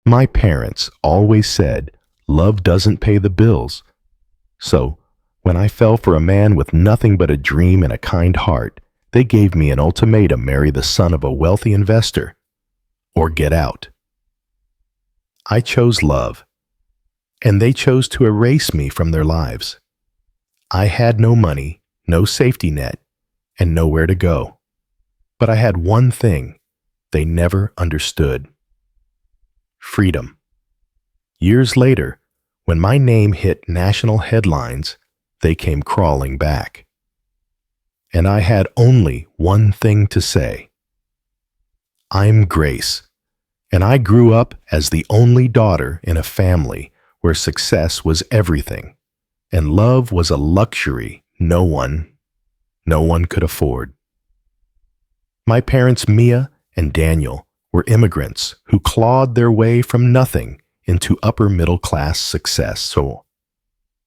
My parents always said, love doesn't pay the bills. So, when I fell for a man with nothing but a dream and a kind heart, they gave me an ultimatum: marry the son of a wealthy investor or get out. I chose love, and they chose to erase me from their lives. I had no money, no safety net, and nowhere to go. But I had one thing they never understood: freedom. Years later, when my name hit national headlines, they came crawling back. And I had only one thing to say: I'm Grace, and I grew up as the only daughter in a family where success was everything, and love was a luxury no one could afford. My parents, Mia and Daniel, were immigrants who clawed their way from nothing into upper middle class success. So,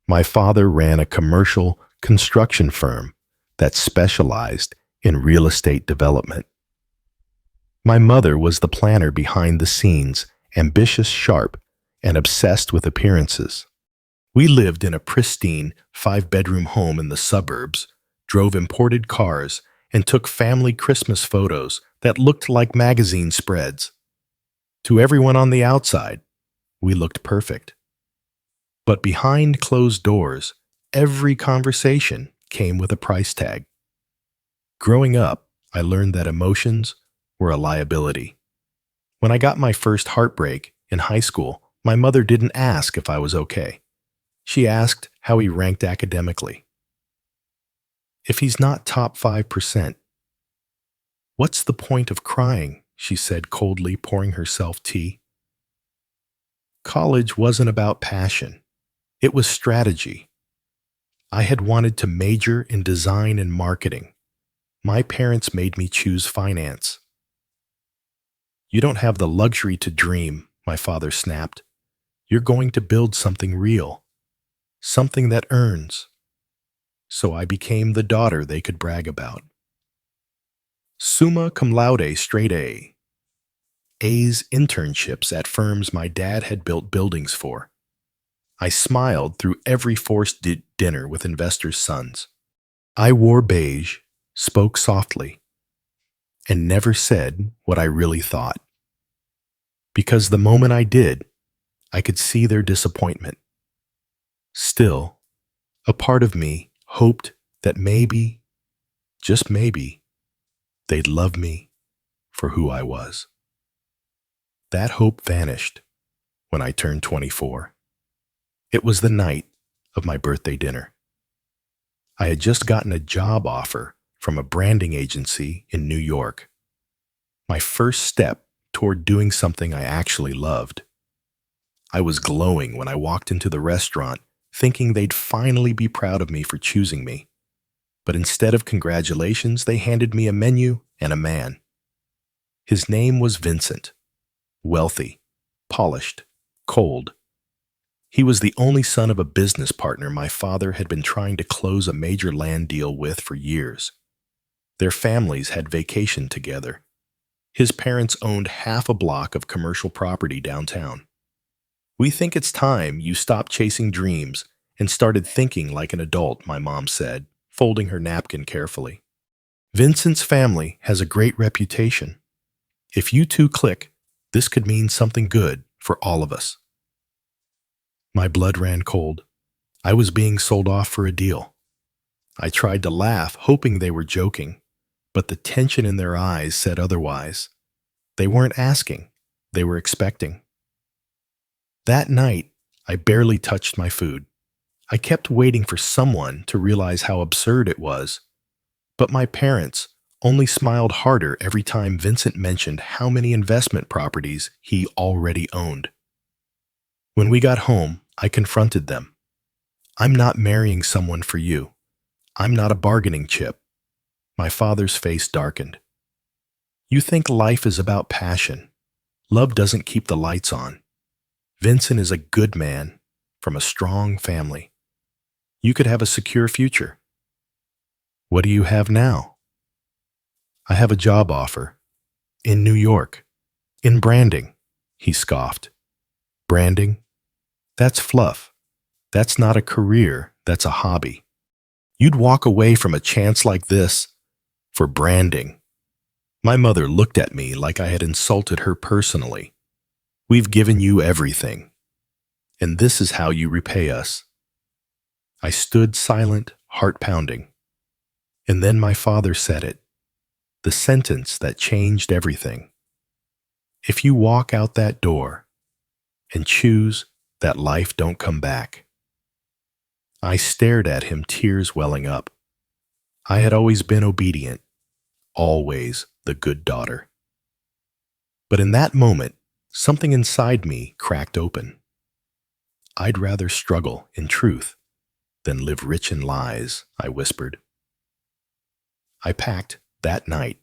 my father ran a commercial construction firm that specialized in real estate development. My mother was the planner behind the scenes, ambitious, sharp, and obsessed with appearances. We lived in a pristine 5-bedroom home in the suburbs, drove imported cars, and took family Christmas photos that looked like magazine spreads. To everyone on the outside, we looked perfect. But behind closed doors, every conversation came with a price tag. Growing up, I learned that emotions were a liability. When I got my first heartbreak in high school, my mother didn't ask if I was okay. She asked how he ranked academically. If he's not top 5%, what's the point of crying? She said coldly, pouring herself tea. College wasn't about passion. It was strategy. I had wanted to major in design and marketing. My parents made me choose finance. You don't have the luxury to dream, my father snapped. You're going to build something real, something that earns. So I became the daughter they could brag about. Summa cum laude, straight A. A's, internships at firms my dad had built buildings for. I smiled through every forced dinner with investors' sons. I wore beige, spoke softly, and never said what I really thought. Because the moment I did, I could see their disappointment. Still, a part of me hoped that maybe, just maybe, they'd love me for who I was. That hope vanished when I turned 24. It was the night of my birthday dinner. I had just gotten a job offer from a branding agency in New York. My first step toward doing something I actually loved. I was glowing when I walked into the restaurant, thinking they'd finally be proud of me for choosing me. But instead of congratulations, they handed me a menu and a man. His name was Vincent. Wealthy, polished, cold. He was the only son of a business partner my father had been trying to close a major land deal with for years. Their families had vacationed together. His parents owned half a block of commercial property downtown. We think it's time you stopped chasing dreams and started thinking like an adult, my mom said, folding her napkin carefully. Vincent's family has a great reputation. If you two click, this could mean something good for all of us. My blood ran cold. I was being sold off for a deal. I tried to laugh, hoping they were joking, but the tension in their eyes said otherwise. They weren't asking, they were expecting. That night, I barely touched my food. I kept waiting for someone to realize how absurd it was. But my parents only smiled harder every time Vincent mentioned how many investment properties he already owned. When we got home, I confronted them. I'm not marrying someone for you. I'm not a bargaining chip. My father's face darkened. You think life is about passion. Love doesn't keep the lights on. Vincent is a good man from a strong family. You could have a secure future. What do you have now? I have a job offer. In New York. In branding, he scoffed. Branding? That's fluff. That's not a career, that's a hobby. You'd walk away from a chance like this for branding. My mother looked at me like I had insulted her personally. We've given you everything, and this is how you repay us. I stood silent, heart pounding. And then my father said it, the sentence that changed everything. If you walk out that door and choose that life don't come back. I stared at him, tears welling up. I had always been obedient, always the good daughter. But in that moment, something inside me cracked open. I'd rather struggle in truth than live rich in lies, I whispered. I packed that night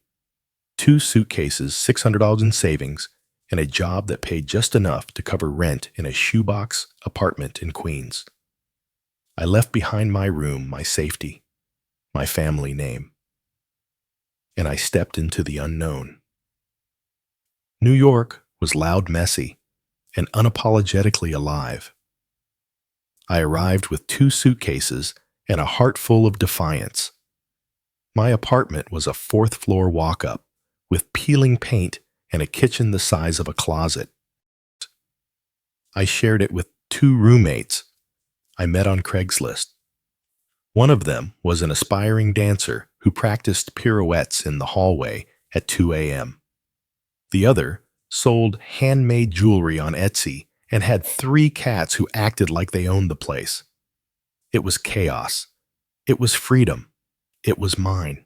2 suitcases, $600 in savings, and a job that paid just enough to cover rent in a shoebox apartment in Queens. I left behind my room, my safety, my family name, and I stepped into the unknown. New York was loud, messy, and unapologetically alive. I arrived with 2 suitcases and a heart full of defiance. My apartment was a 4th floor walk-up with peeling paint and a kitchen the size of a closet. I shared it with 2 roommates I met on Craigslist. One of them was an aspiring dancer who practiced pirouettes in the hallway at 2 a.m. The other sold handmade jewelry on Etsy and had 3 cats who acted like they owned the place. It was chaos. It was freedom. It was mine.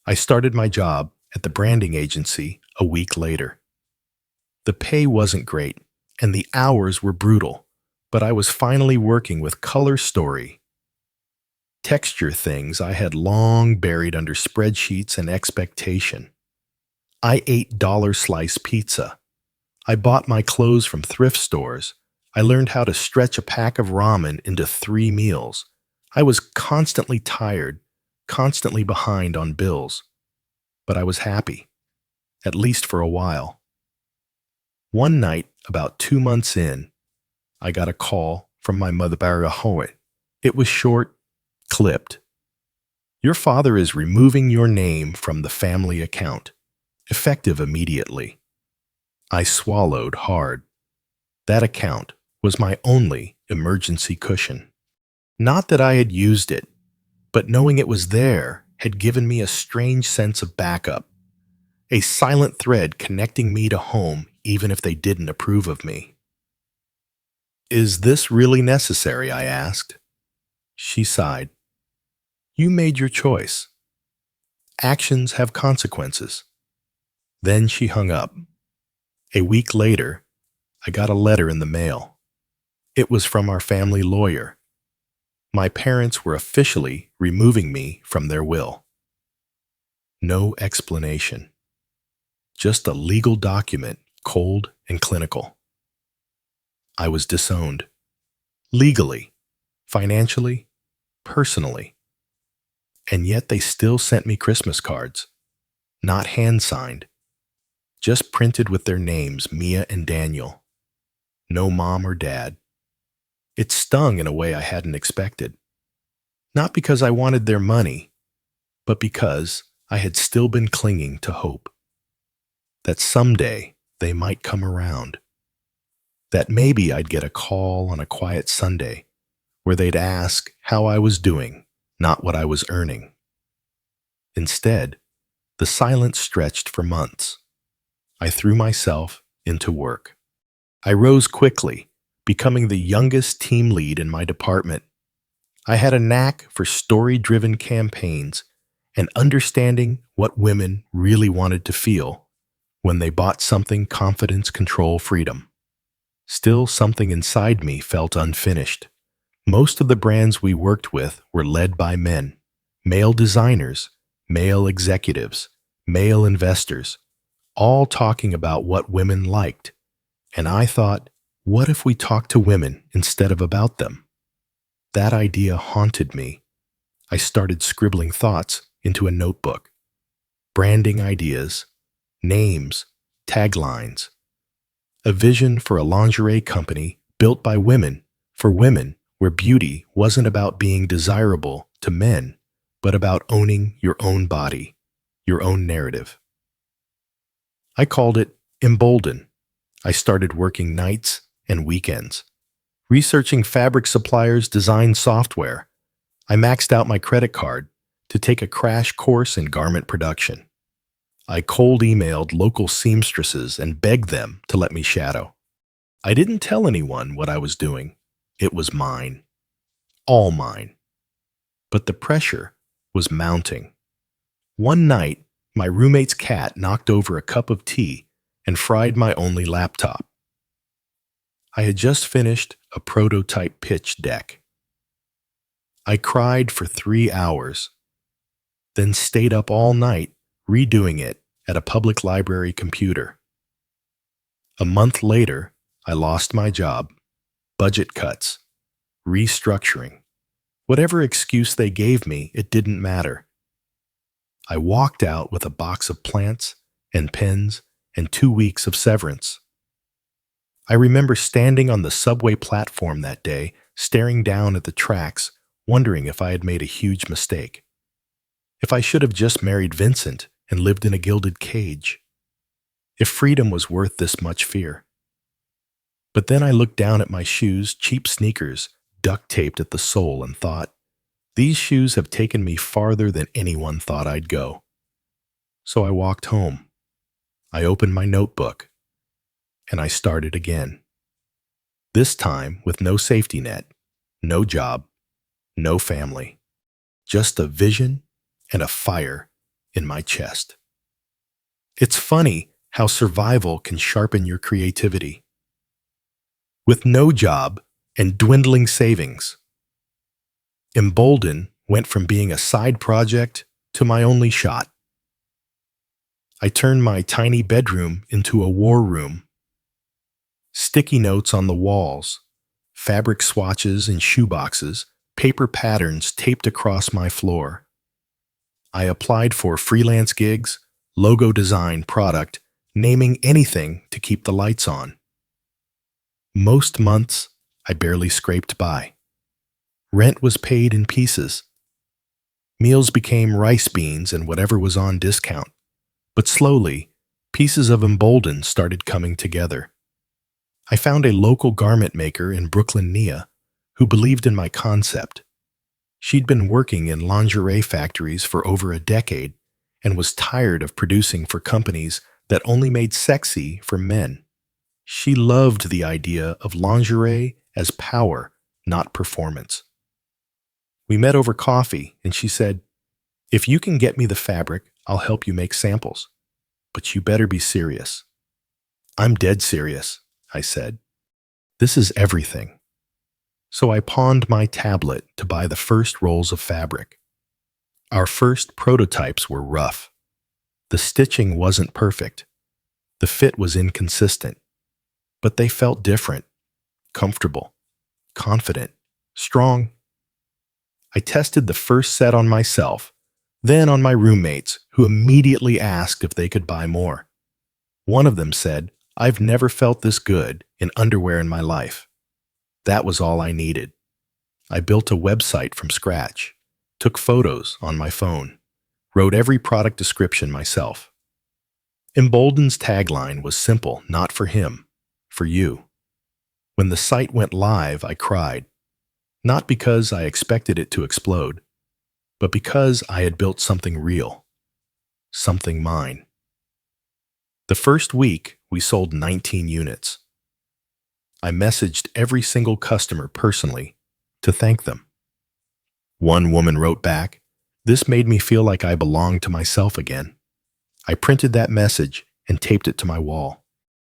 I started my job at the branding agency a week later. The pay wasn't great, and the hours were brutal, but I was finally working with color story, texture things I had long buried under spreadsheets and expectation. I ate dollar slice pizza. I bought my clothes from thrift stores. I learned how to stretch a pack of ramen into 3 meals. I was constantly tired, constantly behind on bills. But I was happy, at least for a while. One night, about 2 months in, I got a call from my mother. It was short, clipped. Your father is removing your name from the family account, effective immediately. I swallowed hard. That account was my only emergency cushion. Not that I had used it, but knowing it was there had given me a strange sense of backup, a silent thread connecting me to home even if they didn't approve of me. Is this really necessary? I asked. She sighed. You made your choice. Actions have consequences. Then she hung up. A week later, I got a letter in the mail. It was from our family lawyer. My parents were officially removing me from their will. No explanation. Just a legal document, cold and clinical. I was disowned. Legally, financially, personally. And yet they still sent me Christmas cards. Not hand-signed. Just printed with their names, Mia and Daniel. No mom or dad. It stung in a way I hadn't expected. Not because I wanted their money, but because I had still been clinging to hope. That someday they might come around. That maybe I'd get a call on a quiet Sunday where they'd ask how I was doing, not what I was earning. Instead, the silence stretched for months. I threw myself into work. I rose quickly, becoming the youngest team lead in my department. I had a knack for story-driven campaigns and understanding what women really wanted to feel when they bought something confidence, control, freedom. Still, something inside me felt unfinished. Most of the brands we worked with were led by men, male designers, male executives, male investors, all talking about what women liked. And I thought, what if we talked to women instead of about them? That idea haunted me. I started scribbling thoughts into a notebook. Branding ideas, names, taglines. A vision for a lingerie company built by women, for women, where beauty wasn't about being desirable to men, but about owning your own body, your own narrative. I called it Embolden. I started working nights and weekends, researching fabric suppliers' design software. I maxed out my credit card to take a crash course in garment production. I cold emailed local seamstresses and begged them to let me shadow. I didn't tell anyone what I was doing. It was mine, all mine. But the pressure was mounting. One night, my roommate's cat knocked over a cup of tea and fried my only laptop. I had just finished a prototype pitch deck. I cried for 3 hours, then stayed up all night redoing it at a public library computer. A month later, I lost my job, budget cuts, restructuring. Whatever excuse they gave me, it didn't matter. I walked out with a box of plants and pens and 2 weeks of severance. I remember standing on the subway platform that day, staring down at the tracks, wondering if I had made a huge mistake. If I should have just married Vincent and lived in a gilded cage. If freedom was worth this much fear. But then I looked down at my shoes, cheap sneakers, duct taped at the sole, and thought, these shoes have taken me farther than anyone thought I'd go. So I walked home. I opened my notebook, and I started again. This time with no safety net, no job, no family, just a vision and a fire in my chest. It's funny how survival can sharpen your creativity. With no job and dwindling savings, Embolden went from being a side project to my only shot. I turned my tiny bedroom into a war room. Sticky notes on the walls, fabric swatches and shoeboxes, paper patterns taped across my floor. I applied for freelance gigs, logo design, product, naming anything to keep the lights on. Most months, I barely scraped by. Rent was paid in pieces. Meals became rice beans and whatever was on discount. But slowly, pieces of Embolden started coming together. I found a local garment maker in Brooklyn, Nia, who believed in my concept. She'd been working in lingerie factories for over a decade and was tired of producing for companies that only made sexy for men. She loved the idea of lingerie as power, not performance. We met over coffee, and she said, if you can get me the fabric, I'll help you make samples. But you better be serious. I'm dead serious, I said. This is everything. So I pawned my tablet to buy the first rolls of fabric. Our first prototypes were rough. The stitching wasn't perfect. The fit was inconsistent. But they felt different, comfortable, confident, strong. I tested the first set on myself, then on my roommates, who immediately asked if they could buy more. One of them said, I've never felt this good in underwear in my life. That was all I needed. I built a website from scratch, took photos on my phone, wrote every product description myself. Embolden's tagline was simple, not for him, for you. When the site went live, I cried, not because I expected it to explode, but because I had built something real, something mine. The first week, we sold 19 units. I messaged every single customer personally to thank them. One woman wrote back, this made me feel like I belonged to myself again. I printed that message and taped it to my wall.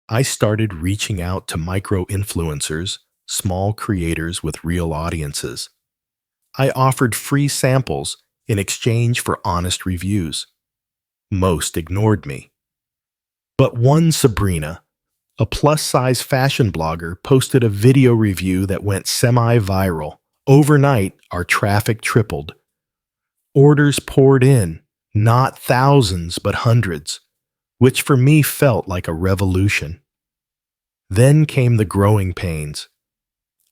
I started reaching out to micro-influencers, small creators with real audiences. I offered free samples in exchange for honest reviews. Most ignored me. But one Sabrina, a plus-size fashion blogger, posted a video review that went semi-viral. Overnight, our traffic tripled. Orders poured in, not thousands but hundreds, which for me felt like a revolution. Then came the growing pains.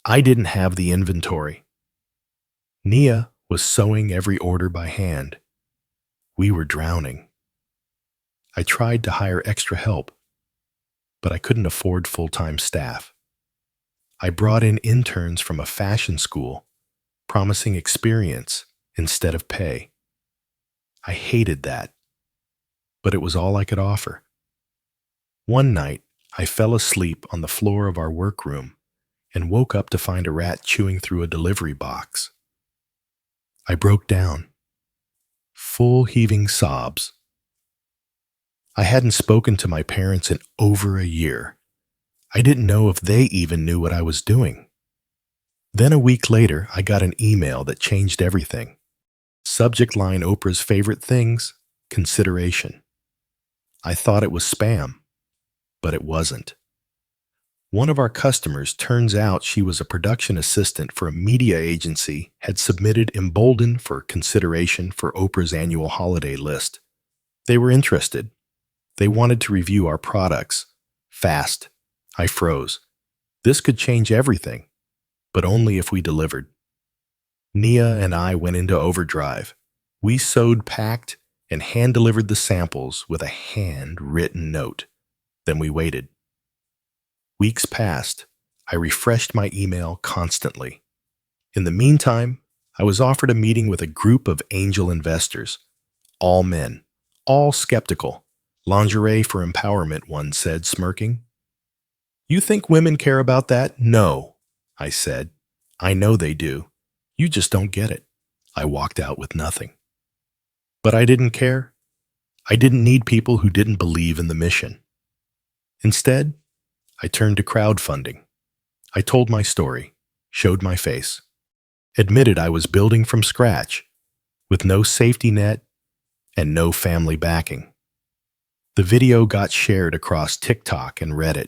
I didn't have the inventory. Nia was sewing every order by hand. We were drowning. I tried to hire extra help, but I couldn't afford full-time staff. I brought in interns from a fashion school, promising experience instead of pay. I hated that, but it was all I could offer. One night, I fell asleep on the floor of our workroom and woke up to find a rat chewing through a delivery box. I broke down, full heaving sobs. I hadn't spoken to my parents in over a year. I didn't know if they even knew what I was doing. Then a week later, I got an email that changed everything. Subject line Oprah's favorite things, consideration. I thought it was spam, but it wasn't. One of our customers, turns out she was a production assistant for a media agency, had submitted Embolden for consideration for Oprah's annual holiday list. They were interested. They wanted to review our products. Fast. I froze. This could change everything, but only if we delivered. Nia and I went into overdrive. We sewed, packed, and hand-delivered the samples with a hand-written note. Then we waited. Weeks passed. I refreshed my email constantly. In the meantime, I was offered a meeting with a group of angel investors. All men. All skeptical. Lingerie for empowerment, one said, smirking. You think women care about that? No, I said. I know they do. You just don't get it. I walked out with nothing. But I didn't care. I didn't need people who didn't believe in the mission. Instead, I turned to crowdfunding. I told my story, showed my face, admitted I was building from scratch, with no safety net and no family backing. The video got shared across TikTok and Reddit.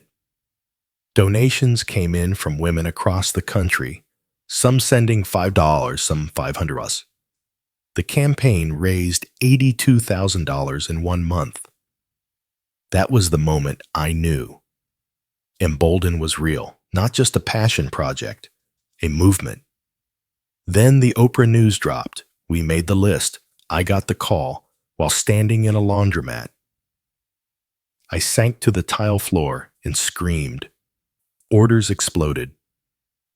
Donations came in from women across the country, some sending $5, some $500. The campaign raised $82,000 in 1 month. That was the moment I knew. Embolden was real, not just a passion project, a movement. Then the Oprah news dropped. We made the list. I got the call while standing in a laundromat. I sank to the tile floor and screamed. Orders exploded.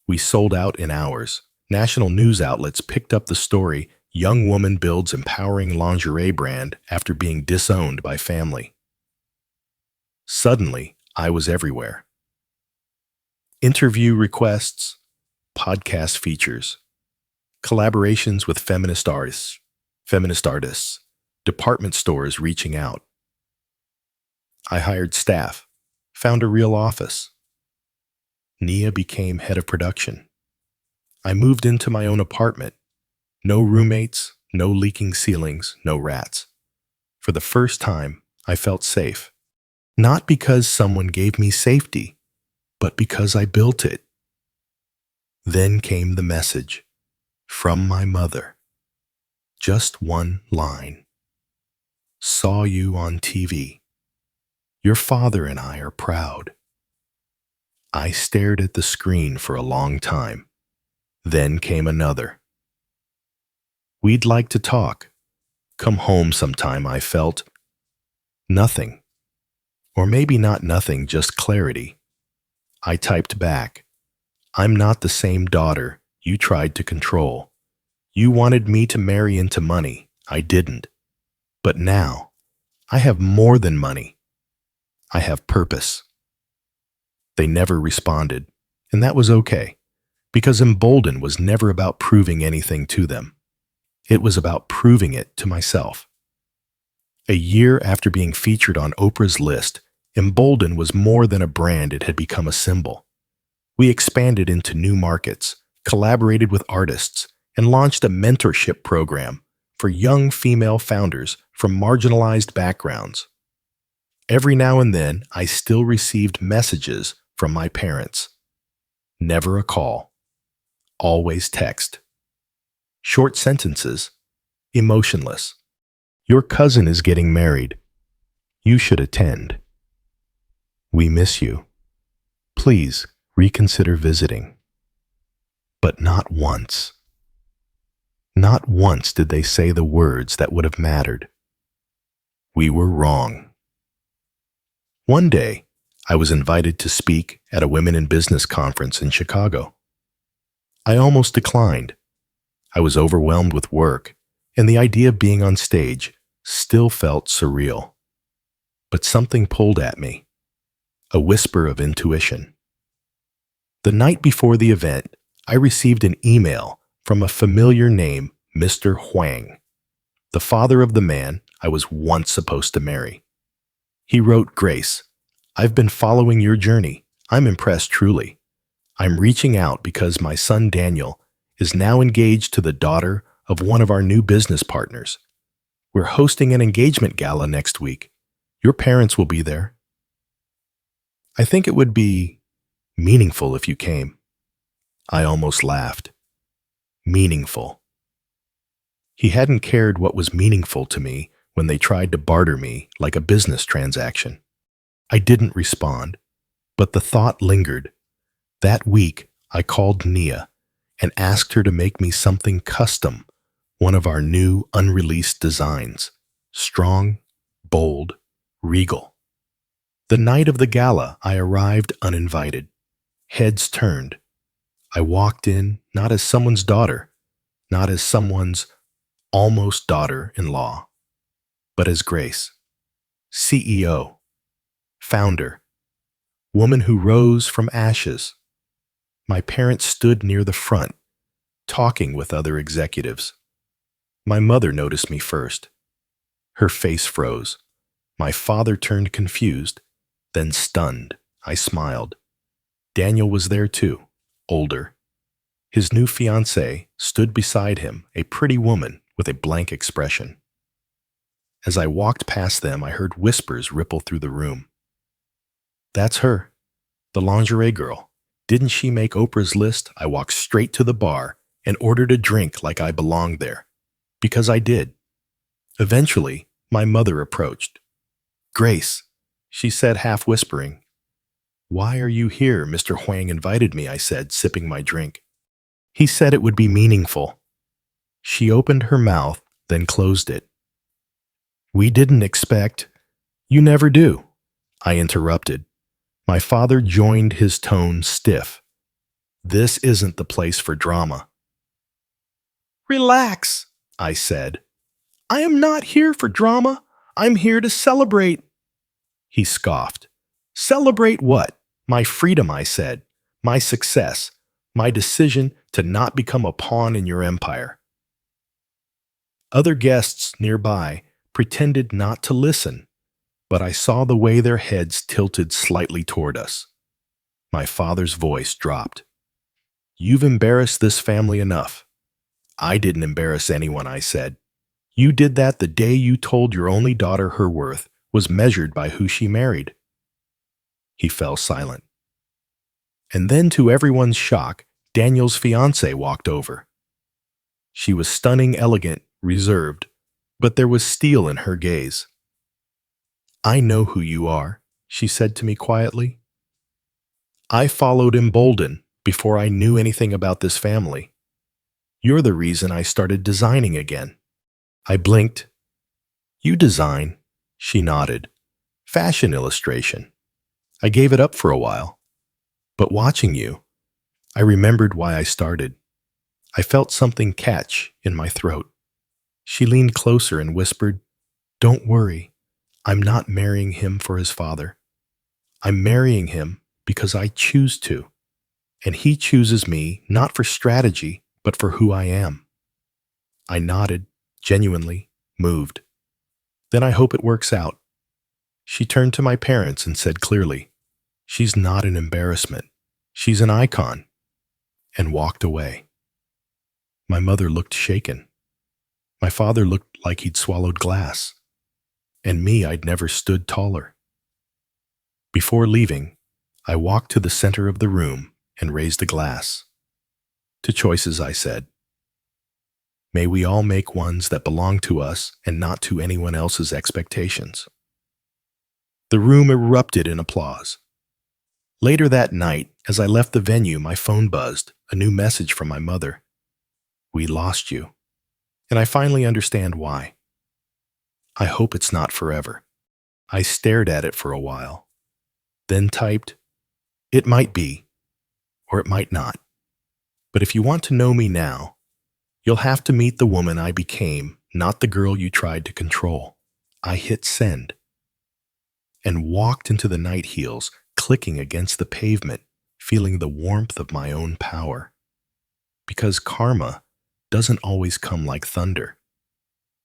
We sold out in hours. National news outlets picked up the story, young woman builds empowering lingerie brand after being disowned by family. Suddenly, I was everywhere. Interview requests, podcast features, collaborations with feminist artists, department stores reaching out. I hired staff, found a real office. Nia became head of production. I moved into my own apartment. No roommates, no leaking ceilings, no rats. For the first time, I felt safe. Not because someone gave me safety, but because I built it. Then came the message from my mother. Just one line. Saw you on TV. Your father and I are proud. I stared at the screen for a long time. Then came another. We'd like to talk. Come home sometime, I felt. Nothing. Or maybe not nothing, just clarity. I typed back. I'm not the same daughter you tried to control. You wanted me to marry into money. I didn't. But now, I have more than money. I have purpose. They never responded, and that was okay, because Embolden was never about proving anything to them. It was about proving it to myself. A year after being featured on Oprah's list, Embolden was more than a brand, it had become a symbol. We expanded into new markets, collaborated with artists, and launched a mentorship program for young female founders from marginalized backgrounds. Every now and then, I still received messages from my parents. Never a call. Always text. Short sentences. Emotionless. Your cousin is getting married. You should attend. We miss you. Please reconsider visiting. But not once. Not once did they say the words that would have mattered. We were wrong. One day, I was invited to speak at a women in business conference in Chicago. I almost declined. I was overwhelmed with work, and the idea of being on stage still felt surreal. But something pulled at me, a whisper of intuition. The night before the event, I received an email from a familiar name, Mr. Huang, the father of the man I was once supposed to marry. He wrote, "Grace, I've been following your journey. I'm impressed truly. I'm reaching out because my son Daniel is now engaged to the daughter of one of our new business partners. We're hosting an engagement gala next week. Your parents will be there. I think it would be meaningful if you came." I almost laughed. Meaningful. He hadn't cared what was meaningful to me when they tried to barter me like a business transaction. I didn't respond, but the thought lingered. That week, I called Nia and asked her to make me something custom, one of our new unreleased designs. Strong, bold, regal. The night of the gala, I arrived uninvited. Heads turned. I walked in not as someone's daughter, not as someone's almost daughter-in-law, but as Grace, CEO, founder, woman who rose from ashes. My parents stood near the front, talking with other executives. My mother noticed me first. Her face froze. My father turned confused, then stunned. I smiled. Daniel was there too, older. His new fiancée stood beside him, a pretty woman with a blank expression. As I walked past them, I heard whispers ripple through the room. "That's her, the lingerie girl. Didn't she make Oprah's list?" I walked straight to the bar and ordered a drink like I belonged there. Because I did. Eventually, my mother approached. "Grace," she said, half whispering. "Why are you here? Mr. Huang invited me," I said, sipping my drink. "He said it would be meaningful." She opened her mouth, then closed it. "We didn't expect—" "You never do," I interrupted. My father joined, his tone stiff. "This isn't the place for drama." "Relax," I said. "I am not here for drama. I'm here to celebrate." He scoffed. "Celebrate what?" "My freedom," I said. "My success. My decision to not become a pawn in your empire." Other guests nearby pretended not to listen, but I saw the way their heads tilted slightly toward us. My father's voice dropped. "You've embarrassed this family enough." "I didn't embarrass anyone," I said. "You did that the day you told your only daughter her worth was measured by who she married." He fell silent. And then, to everyone's shock, Daniel's fiancée walked over. She was stunning, elegant, reserved, but there was steel in her gaze. "I know who you are," she said to me quietly. "I followed emboldened before I knew anything about this family. You're the reason I started designing again." I blinked. "You design?" She nodded. "Fashion illustration. I gave it up for a while. But watching you, I remembered why I started. I felt something catch in my throat." She leaned closer and whispered, "Don't worry. I'm not marrying him for his father. I'm marrying him because I choose to. And he chooses me not for strategy, but for who I am." I nodded, genuinely moved. "Then I hope it works out." She turned to my parents and said clearly, "She's not an embarrassment. She's an icon," and walked away. My mother looked shaken. My father looked like he'd swallowed glass. And me, I'd never stood taller. Before leaving, I walked to the center of the room and raised a glass. To choices, I said, "May we all make ones that belong to us and not to anyone else's expectations." The room erupted in applause. Later that night, as I left the venue, my phone buzzed, a new message from my mother. We lost you. And I finally understand why. I hope it's not forever. I stared at it for a while, then typed, it might be, or it might not. But if you want to know me now, you'll have to meet the woman I became, not the girl you tried to control. I hit send and walked into the night heels, clicking against the pavement, feeling the warmth of my own power. Because karma doesn't always come like thunder.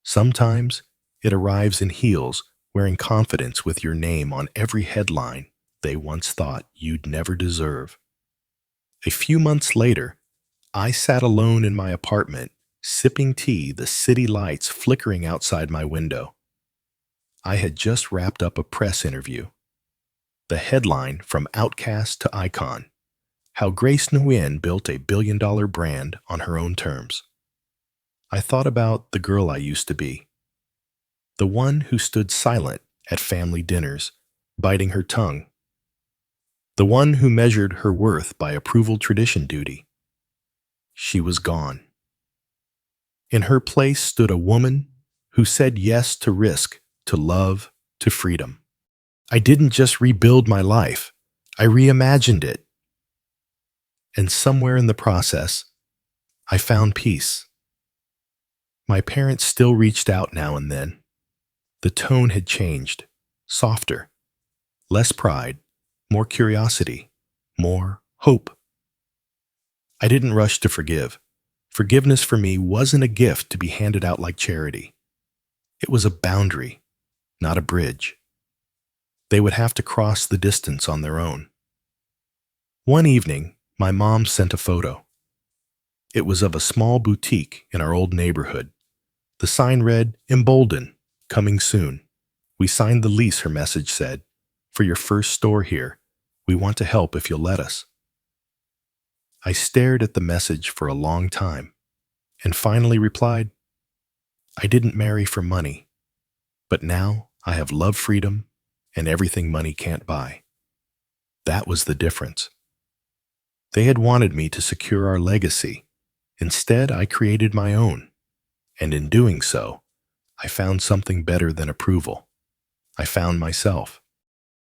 Sometimes it arrives in heels, wearing confidence with your name on every headline they once thought you'd never deserve. A few months later, I sat alone in my apartment, sipping tea, the city lights flickering outside my window. I had just wrapped up a press interview. The headline, from outcast to icon: how Grace Nguyen built a billion-dollar brand on her own terms. I thought about the girl I used to be. The one who stood silent at family dinners, biting her tongue. The one who measured her worth by approval tradition duty. She was gone. In her place stood a woman who said yes to risk, to love, to freedom. I didn't just rebuild my life, I reimagined it. And somewhere in the process, I found peace. My parents still reached out now and then. The tone had changed, softer, less pride, more curiosity, more hope. I didn't rush to forgive. Forgiveness for me wasn't a gift to be handed out like charity. It was a boundary, not a bridge. They would have to cross the distance on their own. One evening, my mom sent a photo. It was of a small boutique in our old neighborhood. The sign read, "Embolden, coming soon." We signed the lease, her message said. For your first store here, we want to help if you'll let us. I stared at the message for a long time and finally replied, I didn't marry for money, but now I have love, freedom, and everything money can't buy. That was the difference. They had wanted me to secure our legacy. Instead, I created my own. And in doing so, I found something better than approval. I found myself.